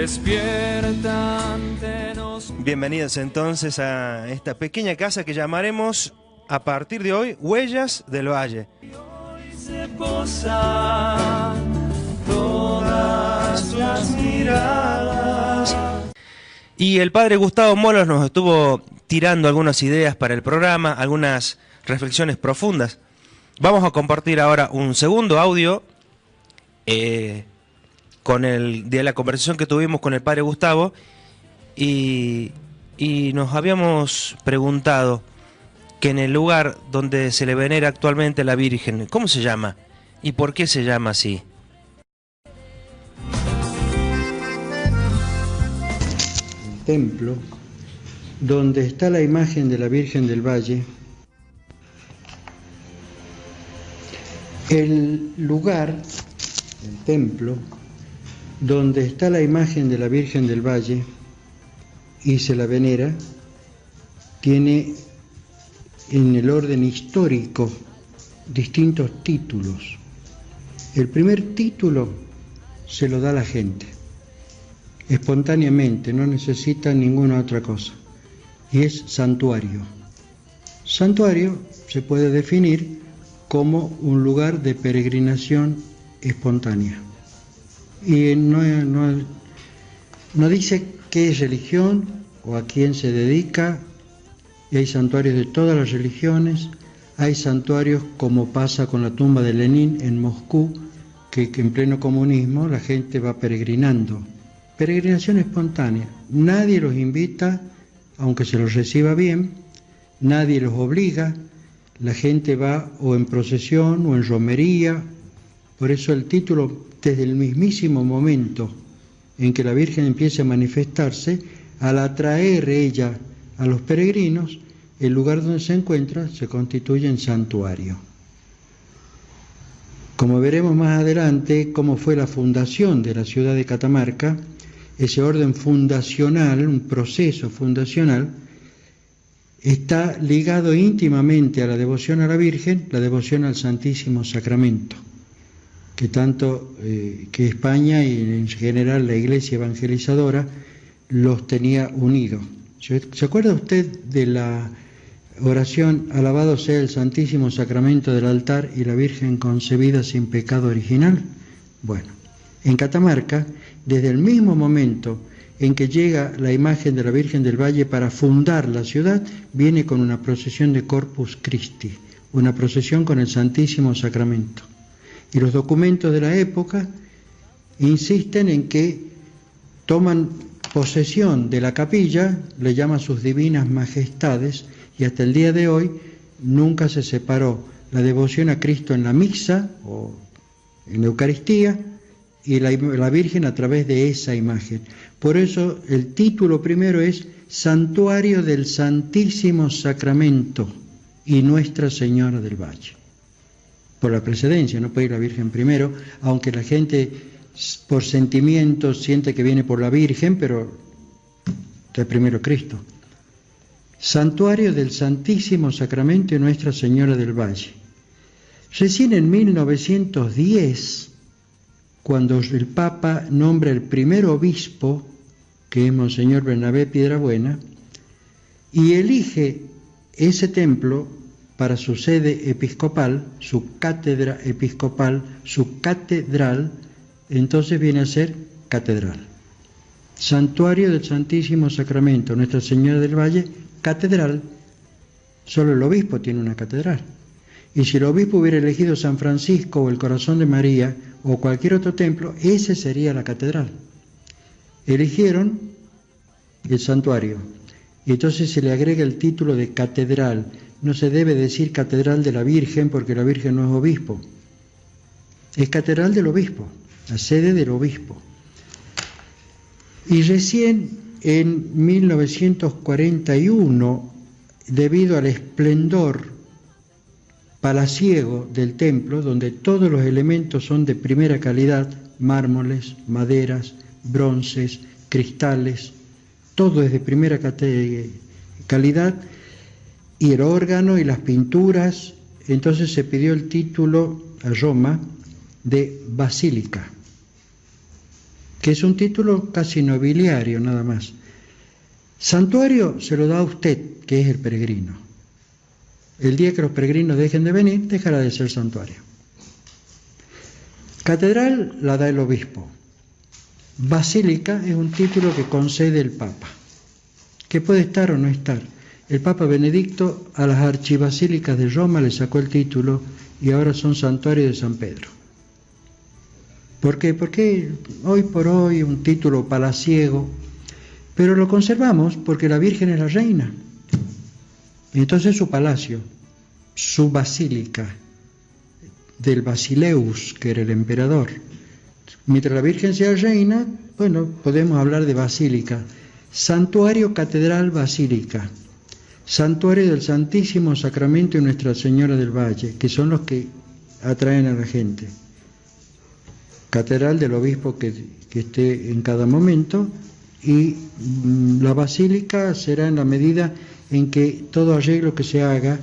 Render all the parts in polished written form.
despiertan. Bienvenidos entonces a esta pequeña casa que llamaremos a partir de hoy Huellas del Valle. Y hoy se posan todas las miradas. Y el padre Gustavo Molos nos estuvo tirando algunas ideas para el programa, algunas reflexiones profundas. Vamos a compartir ahora un segundo audio de la conversación que tuvimos con el padre Gustavo y nos habíamos preguntado que en el lugar donde se le venera actualmente a la Virgen, ¿cómo se llama? ¿Y por qué se llama así? El templo, donde está la imagen de la Virgen del Valle, el lugar, el templo, donde está la imagen de la Virgen del Valle y se la venera, tiene en el orden histórico distintos títulos. El primer título se lo da la gente, espontáneamente, no necesita ninguna otra cosa, y es santuario. Santuario se puede definir como un lugar de peregrinación espontánea. Y no dice qué religión o a quién se dedica, y hay santuarios de todas las religiones, hay santuarios como pasa con la tumba de Lenin en Moscú, que en pleno comunismo la gente va peregrinando. Peregrinación espontánea, nadie los invita, aunque se los reciba bien, nadie los obliga, la gente va o en procesión o en romería. Por eso el título, desde el mismísimo momento en que la Virgen empieza a manifestarse, al atraer ella a los peregrinos, el lugar donde se encuentra se constituye en santuario. Como veremos más adelante cómo fue la fundación de la ciudad de Catamarca, ese orden fundacional, un proceso fundacional, está ligado íntimamente a la devoción a la Virgen, la devoción al Santísimo Sacramento, que tanto que España y en general la Iglesia evangelizadora los tenía unidos. ¿Se acuerda usted de la oración alabado sea el Santísimo Sacramento del altar y la Virgen concebida sin pecado original? Bueno, en Catamarca, desde el mismo momento en que llega la imagen de la Virgen del Valle para fundar la ciudad, viene con una procesión de Corpus Christi, una procesión con el Santísimo Sacramento. Y los documentos de la época insisten en que toman posesión de la capilla, le llaman sus divinas majestades, y hasta el día de hoy nunca se separó la devoción a Cristo en la misa o en la Eucaristía y la Virgen a través de esa imagen. Por eso el título primero es Santuario del Santísimo Sacramento y Nuestra Señora del Valle. Por la precedencia, no puede ir la Virgen primero, aunque la gente por sentimiento siente que viene por la Virgen, pero está primero Cristo. Santuario del Santísimo Sacramento y Nuestra Señora del Valle. Recién en 1910, cuando el Papa nombra el primer obispo, que es Monseñor Bernabé Piedrabuena, y elige ese templo para su sede episcopal, su cátedra episcopal, su catedral, entonces viene a ser catedral. Santuario del Santísimo Sacramento, Nuestra Señora del Valle, catedral. Solo el obispo tiene una catedral. Y si el obispo hubiera elegido San Francisco o el Corazón de María o cualquier otro templo, ese sería la catedral. Eligieron el santuario y entonces se le agrega el título de catedral. No se debe decir catedral de la Virgen porque la Virgen no es obispo. Es catedral del obispo, la sede del obispo. Y recién en 1941, debido al esplendor palaciego del templo, donde todos los elementos son de primera calidad, mármoles, maderas, bronces, cristales, todo es de primera calidad, y el órgano y las pinturas, entonces se pidió el título a Roma de basílica. que es un título casi nobiliario nada más. Santuario se lo da a usted, que es el peregrino. El día que los peregrinos dejen de venir, dejará de ser santuario. Catedral la da el obispo. Basílica es un título que concede el Papa, que puede estar o no estar. El Papa Benedicto a las archibasílicas de Roma le sacó el título y ahora son santuario de San Pedro. ¿Por qué? Porque hoy por hoy un título palaciego, pero lo conservamos porque la Virgen es la reina. Entonces su palacio, su basílica del Basileus, que era el emperador. Mientras la Virgen sea reina, bueno, podemos hablar de basílica. Santuario, catedral, basílica. Santuario del Santísimo Sacramento y Nuestra Señora del Valle, que son los que atraen a la gente. Catedral del obispo que esté en cada momento, y la basílica será en la medida en que todo arreglo que se haga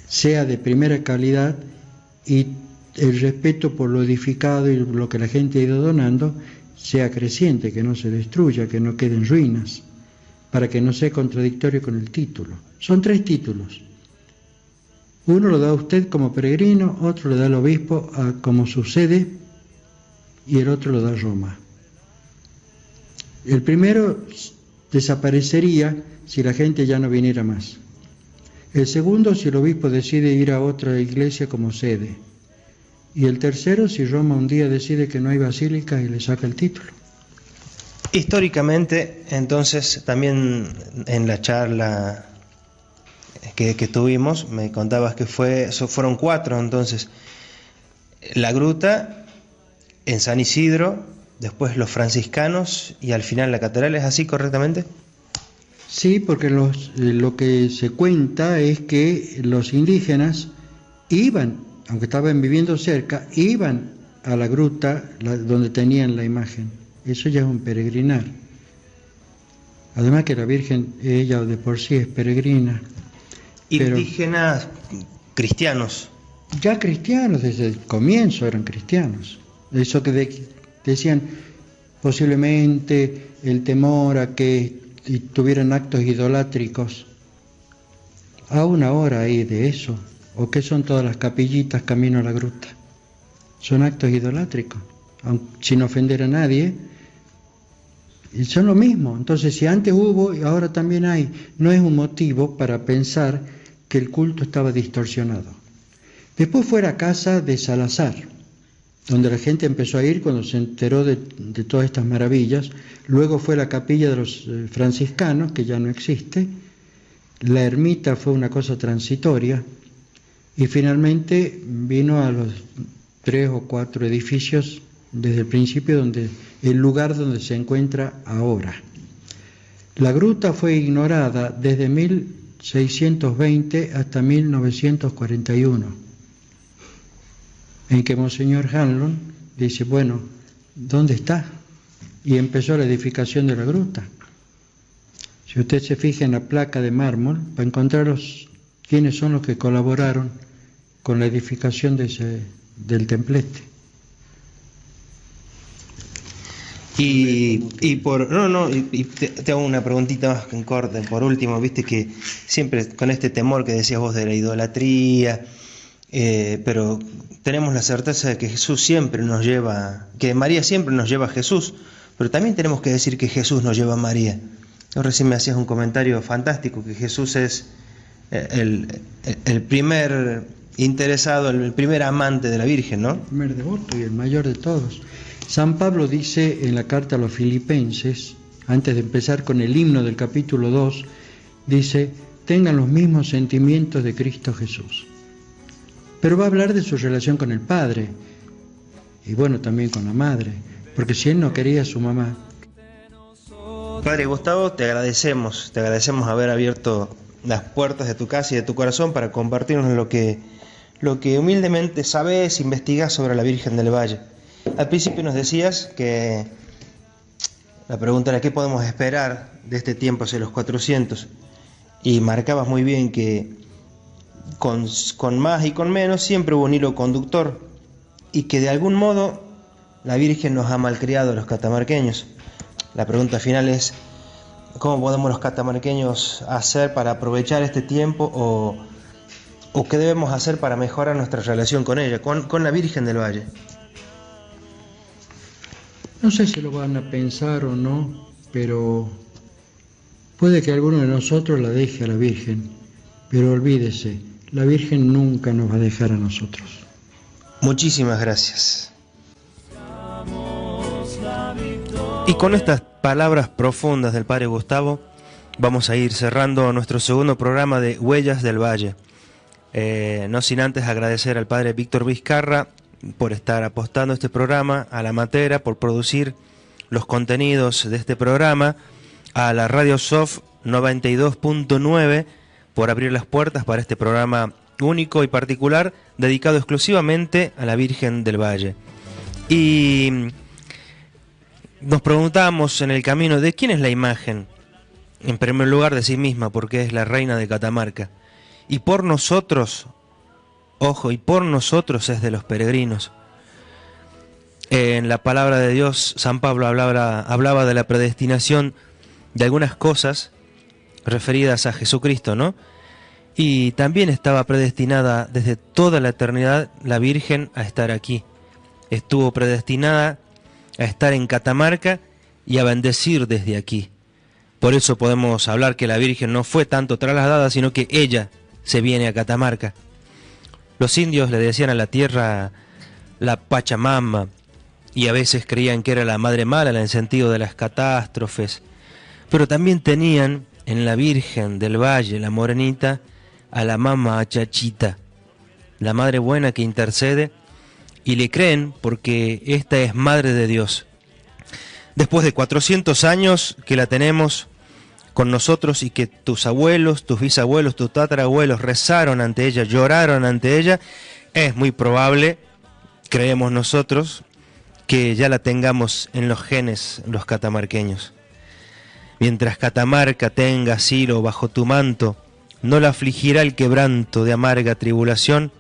sea de primera calidad y el respeto por lo edificado y lo que la gente ha ido donando sea creciente, que no se destruya, que no queden ruinas, para que no sea contradictorio con el título. Son 3 títulos. Uno lo da usted como peregrino, otro lo da el obispo como su sede y el otro lo da Roma. El primero desaparecería si la gente ya no viniera más. El segundo si el obispo decide ir a otra iglesia como sede. Y el tercero si Roma un día decide que no hay basílica y le saca el título. Históricamente, entonces, también en la charla que tuvimos, me contabas que fueron 4, entonces, la gruta en San Isidro, después los franciscanos y al final la catedral, ¿es así correctamente? Sí, porque lo que se cuenta es que los indígenas iban, aunque estaban viviendo cerca, iban a la gruta donde tenían la imagen. Eso ya es un peregrinar. Además que la Virgen, ella de por sí es peregrina. Indígenas cristianos. Ya cristianos, desde el comienzo eran cristianos. Eso que decían posiblemente el temor a que tuvieran actos idolátricos. Aún ahora hay de eso. ¿O qué son todas las capillitas camino a la gruta? Son actos idolátricos, sin ofender a nadie. Y son lo mismo. Entonces, si antes hubo y ahora también hay, no es un motivo para pensar que el culto estaba distorsionado. Después fue la casa de Salazar, donde la gente empezó a ir cuando se enteró de todas estas maravillas. Luego fue la capilla de los franciscanos, que ya no existe. La ermita fue una cosa transitoria. Y finalmente vino a los 3 o 4 edificios desde el principio, el lugar donde se encuentra ahora. La gruta fue ignorada desde 1620 hasta 1941, en que Monseñor Hanlon dice, bueno, ¿dónde está? Y empezó la edificación de la gruta. Si usted se fija en la placa de mármol, va a encontrar quiénes son los que colaboraron con la edificación del templete. Y te hago una preguntita más en corte, por último, viste que siempre con este temor que decías vos de la idolatría, pero tenemos la certeza de que Jesús siempre nos lleva, que María siempre nos lleva a Jesús, pero también tenemos que decir que Jesús nos lleva a María. Yo recién me hacías un comentario fantástico, que Jesús es el primer interesado, el primer amante de la Virgen, ¿no? El primer devoto y el mayor de todos. San Pablo dice en la carta a los Filipenses, antes de empezar con el himno del capítulo 2, dice, tengan los mismos sentimientos de Cristo Jesús. Pero va a hablar de su relación con el Padre, y bueno, también con la Madre, porque si él no quería a su mamá. Padre Gustavo, te agradecemos haber abierto las puertas de tu casa y de tu corazón para compartirnos lo que humildemente sabes, investigás sobre la Virgen del Valle. Al principio nos decías que la pregunta era ¿qué podemos esperar de este tiempo hacia los 400? Y marcabas muy bien que con más y con menos siempre hubo un hilo conductor y que de algún modo la Virgen nos ha malcriado a los catamarqueños. La pregunta final es, ¿cómo podemos los catamarqueños hacer para aprovechar este tiempo o qué debemos hacer para mejorar nuestra relación con ella, con la Virgen del Valle? No sé si lo van a pensar o no, pero puede que alguno de nosotros la deje a la Virgen, pero olvídese, la Virgen nunca nos va a dejar a nosotros. Muchísimas gracias. Y con estas palabras profundas del Padre Gustavo, vamos a ir cerrando nuestro segundo programa de Huellas del Valle. No sin antes agradecer al Padre Víctor Vizcarra por estar apostando este programa, a la Matera por producir los contenidos de este programa, a la Radio Sof 92.9 por abrir las puertas para este programa único y particular dedicado exclusivamente a la Virgen del Valle. Y nos preguntamos en el camino de quién es la imagen, en primer lugar de sí misma, porque es la reina de Catamarca, y por nosotros, ojo, y por nosotros es de los peregrinos. En la palabra de Dios, San Pablo hablaba de la predestinación de algunas cosas referidas a Jesucristo, ¿no? Y también estaba predestinada desde toda la eternidad la Virgen a estar aquí. Estuvo predestinada a estar en Catamarca y a bendecir desde aquí. Por eso podemos hablar que la Virgen no fue tanto trasladada, sino que ella se viene a Catamarca. Los indios le decían a la tierra la Pachamama, y a veces creían que era la madre mala en el sentido de las catástrofes, pero también tenían en la Virgen del Valle, la morenita, a la Mama Achachita, la madre buena que intercede, y le creen porque esta es madre de Dios. Después de 400 años que la tenemos con nosotros y que tus abuelos, tus bisabuelos, tus tatarabuelos rezaron ante ella, lloraron ante ella, es muy probable, creemos nosotros, que ya la tengamos en los genes los catamarqueños. Mientras Catamarca tenga asilo bajo tu manto, no la afligirá el quebranto de amarga tribulación,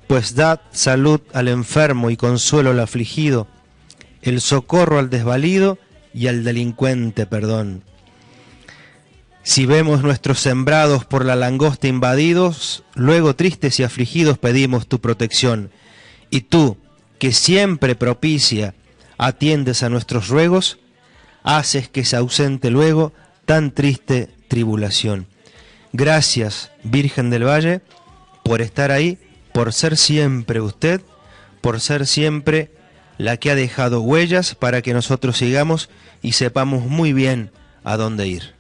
pues dad salud al enfermo y consuelo al afligido, el socorro al desvalido y al delincuente perdón. Si vemos nuestros sembrados por la langosta invadidos, luego tristes y afligidos pedimos tu protección. Y tú, que siempre propicia, atiendes a nuestros ruegos, haces que se ausente luego tan triste tribulación. Gracias, Virgen del Valle, por estar ahí, por ser siempre usted, por ser siempre la que ha dejado huellas para que nosotros sigamos y sepamos muy bien a dónde ir.